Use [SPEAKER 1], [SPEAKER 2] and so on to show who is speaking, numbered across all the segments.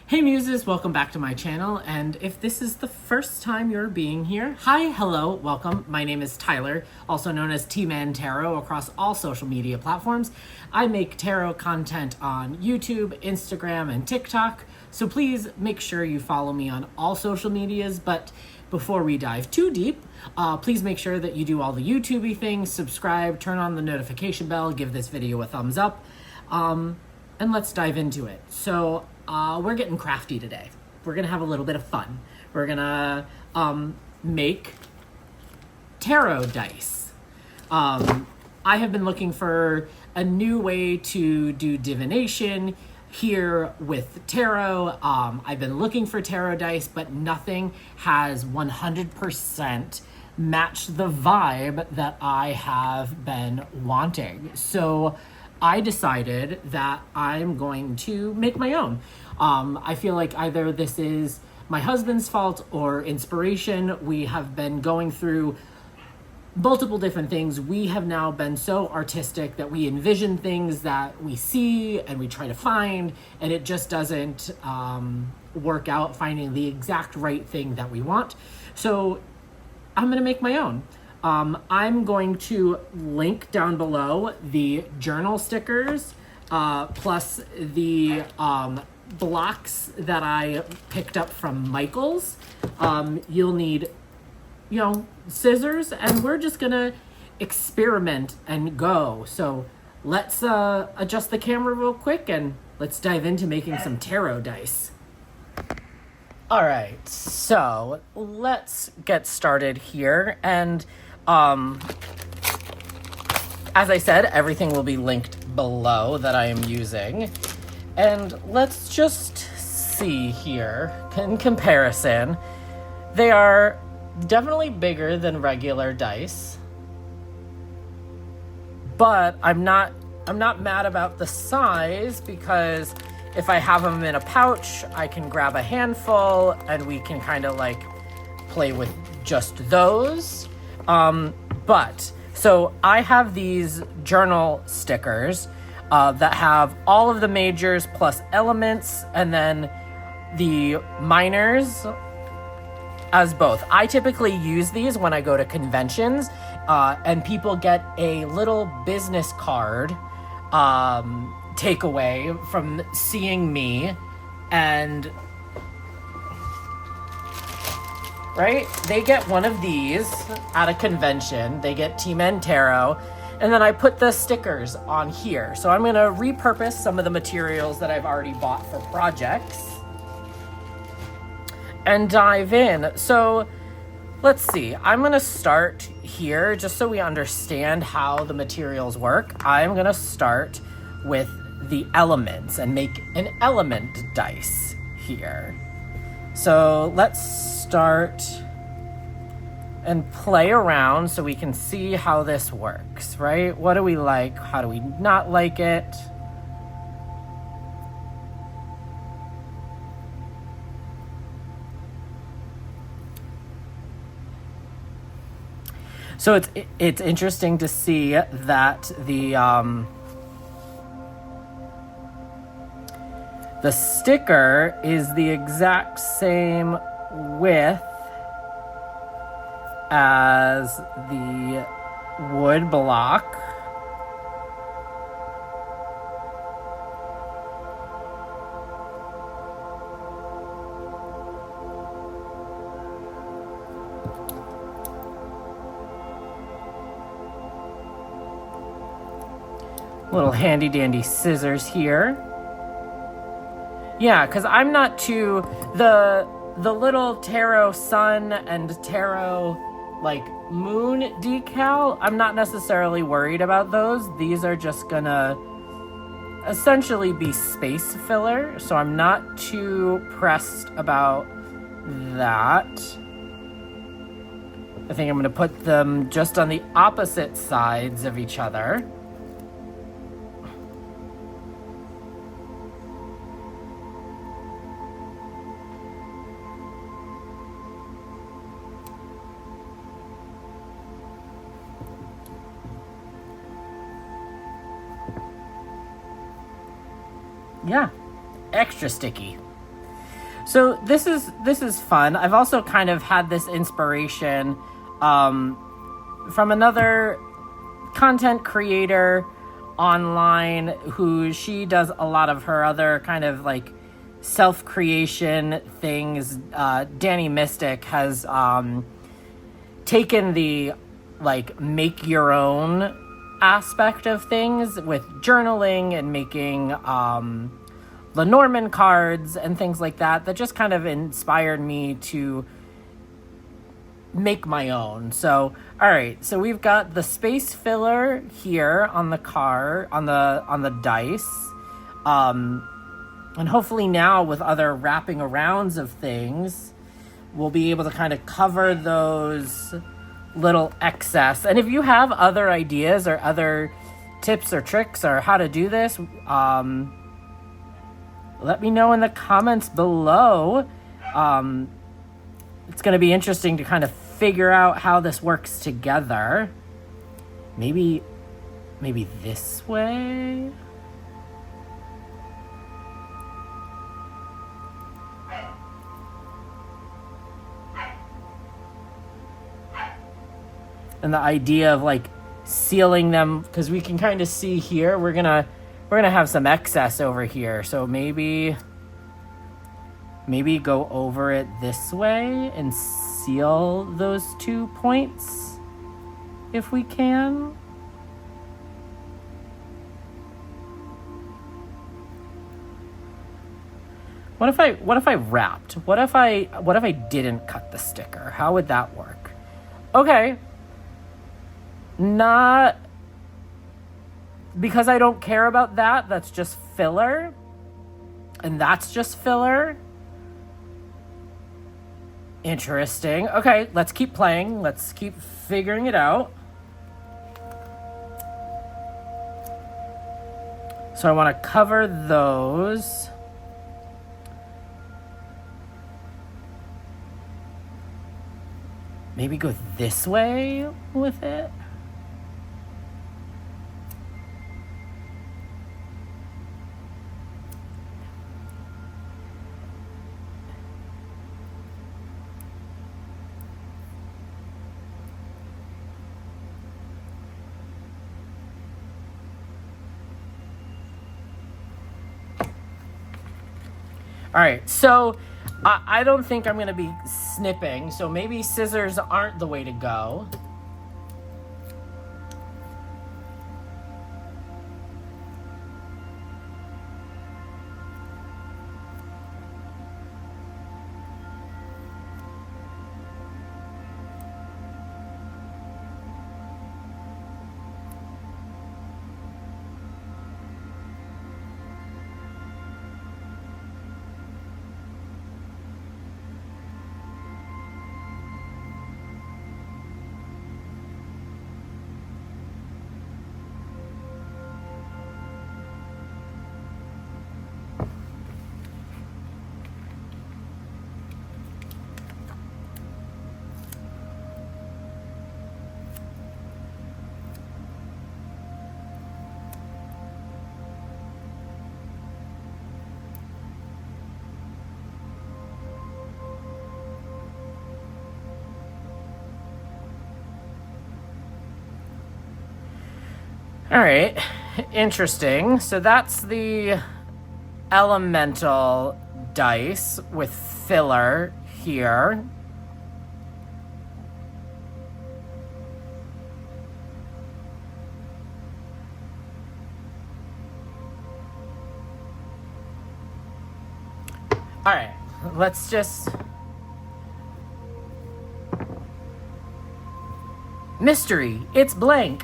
[SPEAKER 1] Hey Muses, welcome back to my channel, and if this is the first time you're being here, hi, hello, welcome. My name is Tyler, also known as T-Mann Tarot across all social media platforms. I make tarot content on YouTube, Instagram, and TikTok, so please make sure you follow me on all social medias. But before we dive too deep, please make sure that you do all the YouTubey things, subscribe, turn on the notification bell, give this video a thumbs up, and let's dive into it. So we're getting crafty today. We're gonna have a little bit of fun. We're gonna make tarot dice. I have been looking for a new way to do divination here with tarot. I've been looking for tarot dice, but nothing has 100% matched the vibe that I have been wanting. So I decided that I'm going to make my own. I feel like either this is my husband's fault or inspiration. We have been going through multiple different things. We have now been so artistic that we envision things that we see and we try to find, and it just doesn't work out finding the exact right thing that we want. So I'm gonna make my own. I'm going to link down below the journal stickers, plus the blocks that I picked up from Michael's. You'll need, scissors, and we're just gonna experiment and go. So let's adjust the camera real quick and let's dive into making some tarot dice. All right, so let's get started here. And as I said, everything will be linked below that I am using. And let's just see here, in comparison, they are definitely bigger than regular dice. But I'm not mad about the size, because if I have them in a pouch, I can grab a handful and we can kind of like play with just those. So I have these journal stickers that have all of the majors plus elements, and then the minors as both. I typically use these when I go to conventions, and people get a little business card takeaway from seeing me, and right? They get one of these at a convention. They get T-Mann Tarot, and then I put the stickers on here. So I'm gonna repurpose some of the materials that I've already bought for projects and dive in. So let's see, I'm gonna start here just so we understand how the materials work. I'm gonna start with the elements and make an element dice here. So let's start and play around so we can see how this works, right? What do we like? How do we not like it? So it's interesting to see that the sticker is the exact same width as the wood block. Little handy dandy scissors here. Yeah, because I'm not too, the little tarot sun and tarot like moon decal, I'm not necessarily worried about those. These are just gonna essentially be space filler, so I'm not too pressed about that. I think I'm gonna put them just on the opposite sides of each other. Yeah, extra sticky. So this is fun. I've also kind of had this inspiration from another content creator online who she does a lot of her other kind of like self-creation things. Danny Mystic has taken the like make your own aspect of things with journaling and making Lenormand cards and things like that just kind of inspired me to make my own. So, all right, so we've got the space filler here on the card, on the dice. And hopefully now with other wrapping arounds of things, we'll be able to kind of cover those little excess. And if you have other ideas or other tips or tricks or how to do this, let me know in the comments below. It's going to be interesting to kind of figure out how this works together. Maybe this way? And the idea of like sealing them, because we can kind of see here, we're gonna have some excess over here. So maybe go over it this way and seal those 2 points if we can. What if I wrapped? What if I didn't cut the sticker? How would that work? Okay. Not because I don't care about that. That's just filler. And that's just filler. Interesting. Okay, let's keep playing. Let's keep figuring it out. So I want to cover those. Maybe go this way with it. All right, so I don't think I'm going to be snipping, so maybe scissors aren't the way to go. All right, interesting. So that's the elemental dice with filler here. All right, let's just... Mystery, it's blank.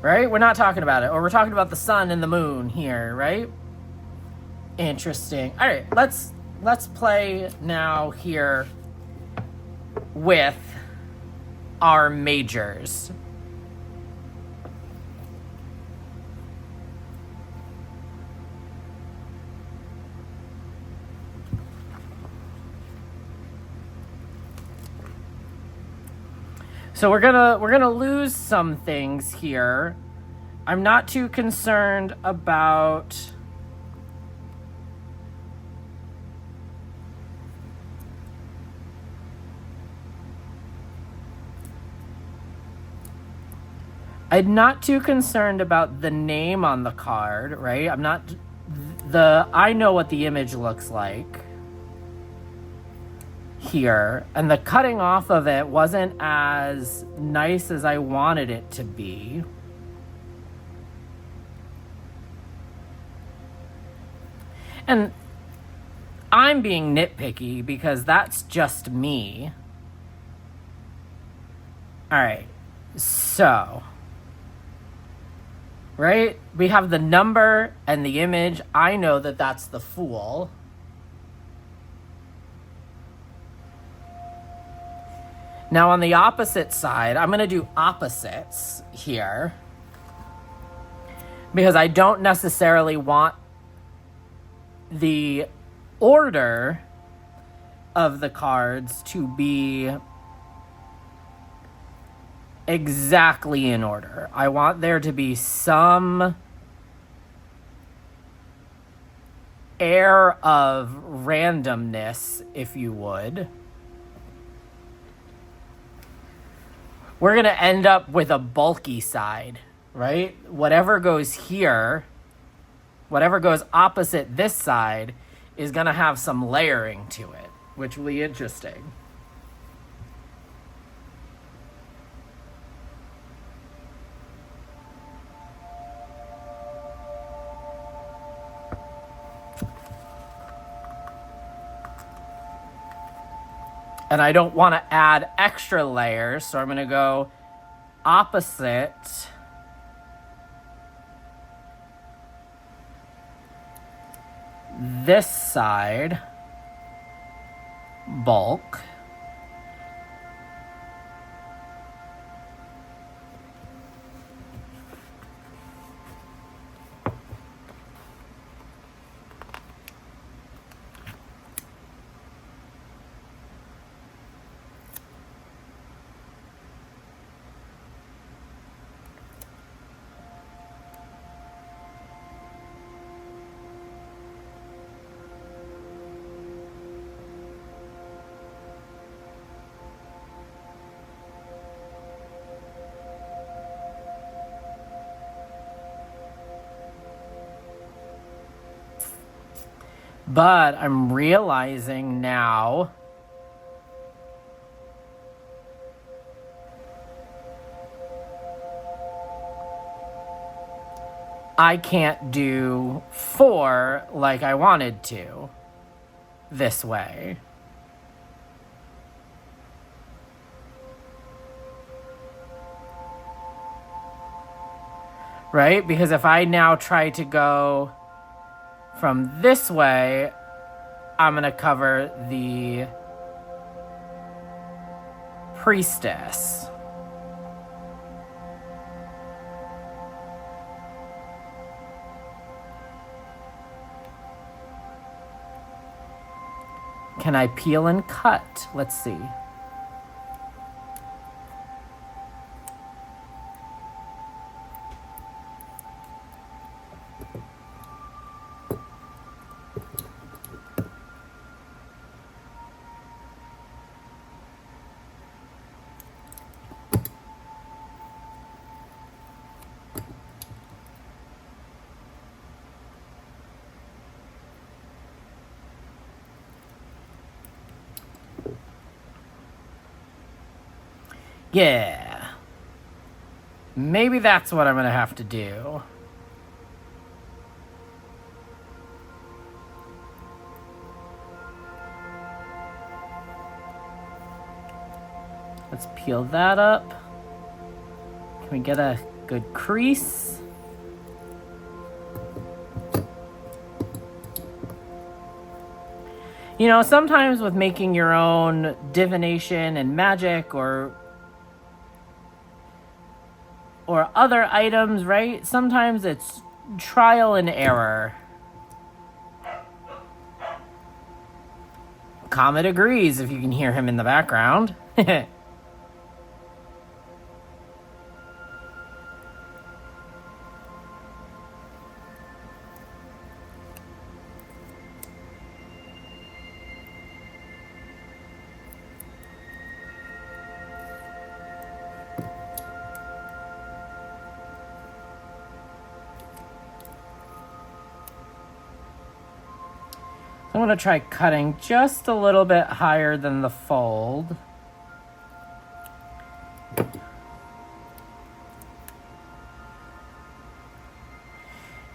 [SPEAKER 1] Right? We're not talking about it. Or we're talking about the sun and the moon here, right? Interesting. All right, let's play now here with our majors. So we're gonna lose some things here. I'm not too concerned about I'm not too concerned about the name on the card, right? I know what the image looks like here, and the cutting off of it wasn't as nice as I wanted it to be. And I'm being nitpicky because that's just me. All right, so, right? We have the number and the image. I know that that's the Fool. Now on the opposite side, I'm going to do opposites here because I don't necessarily want the order of the cards to be exactly in order. I want there to be some air of randomness, if you would. We're going to end up with a bulky side, right? Whatever goes here, whatever goes opposite this side is going to have some layering to it, which will be interesting. And I don't want to add extra layers, so I'm going to go opposite this side, bulk. But I'm realizing now I can't do 4 like I wanted to this way. Right? Because if I now try to go from this way, I'm going to cover the priestess. Can I peel and cut? Let's see. Yeah. Maybe that's what I'm going to have to do. Let's peel that up. Can we get a good crease? You know, sometimes with making your own divination and magic or other items, right? Sometimes it's trial and error. Comet agrees if you can hear him in the background. I'm going to try cutting just a little bit higher than the fold.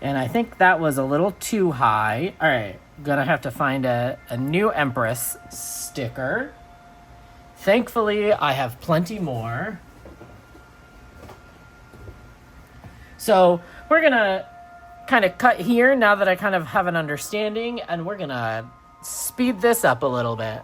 [SPEAKER 1] And I think that was a little too high. All right, gonna have to find a new Empress sticker. Thankfully, I have plenty more. So we're gonna kind of cut here now that I kind of have an understanding, and we're gonna speed this up a little bit.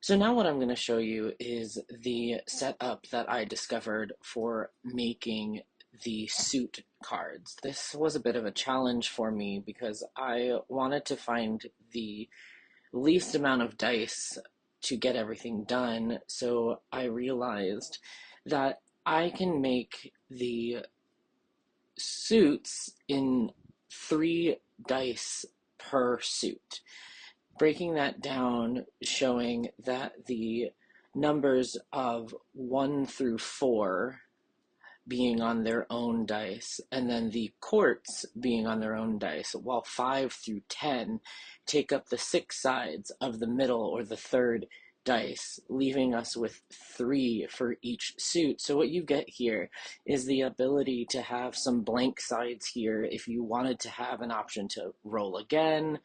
[SPEAKER 1] So now what I'm going to show you is the setup that I discovered for making the suit cards. This was a bit of a challenge for me because I wanted to find the least amount of dice to get everything done. So I realized that I can make the suits in 3 dice per suit. Breaking that down, showing that the numbers of 1 through 4 being on their own dice, and then the courts being on their own dice, while 5 through 10 take up the 6 sides of the middle or the third dice, leaving us with 3 for each suit. So what you get here is the ability to have some blank sides here if you wanted to have an option to roll again.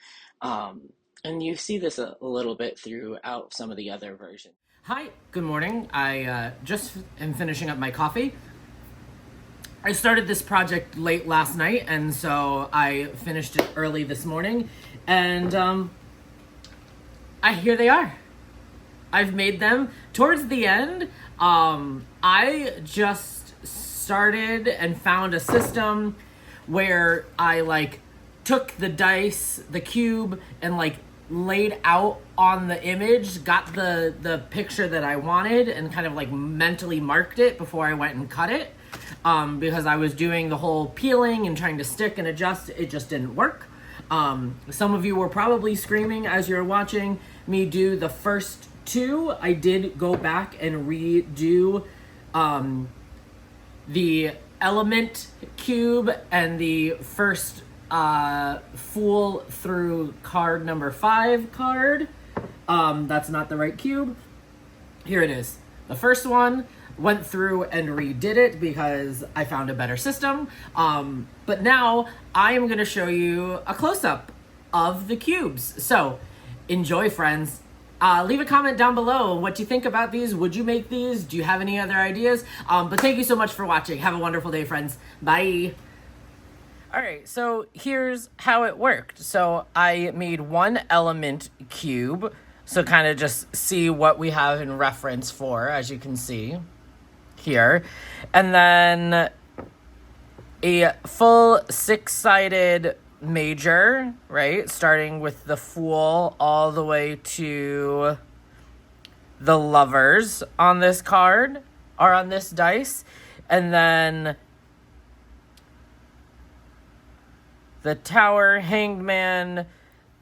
[SPEAKER 1] And you see this a little bit throughout some of the other versions. Hi, good morning. I just am finishing up my coffee. I started this project late last night, and so I finished it early this morning, and here they are. I've made them. Towards the end, I just started and found a system where I like took the dice, the cube, and like laid out on the image, got the picture that I wanted, and kind of like mentally marked it before I went and cut it. Because I was doing the whole peeling and trying to stick and adjust, it just didn't work. Some of you were probably screaming as you were watching me do the first two. I did go back and redo the element cube and the first fool through card number 5 card. That's not the right cube. Here it is. The first one, went through and redid it because I found a better system. But now I am going to show you a close-up of the cubes. So enjoy, friends. Leave a comment down below what you think about these. Would you make these? Do you have any other ideas? But thank you so much for watching. Have a wonderful day, friends. Bye. All right, so here's how it worked. So I made one element cube. So kind of just see what we have in reference for, as you can see here. And then a full 6-sided major, right? Starting with the Fool all the way to the Lovers on this card, or on this dice. And then the Tower, Hanged Man,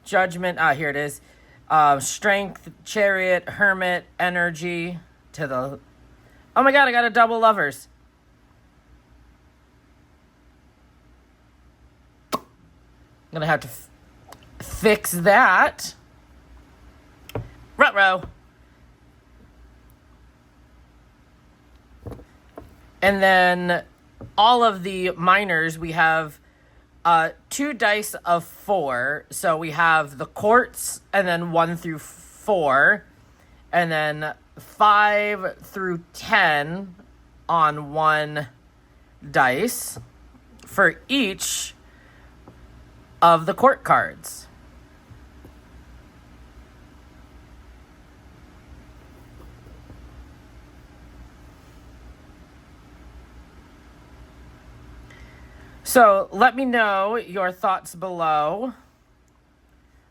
[SPEAKER 1] Judgment, here it is. Strength, Chariot, Hermit, Energy to the... Oh my god, I got a double Lovers. I'm gonna have to fix that. Ruh-roh. And then all of the minors, we have 2 dice of 4. So we have the quartz, and then 1 through 4. And then 5 through 10 on 1 dice for each of the court cards. So let me know your thoughts below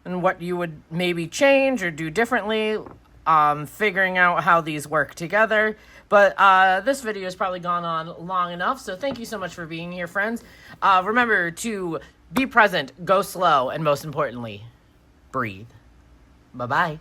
[SPEAKER 1] and what you would maybe change or do differently, figuring out how these work together. But this video has probably gone on long enough, so thank you so much for being here, friends. Remember to be present, go slow, and most importantly, breathe. Bye-bye.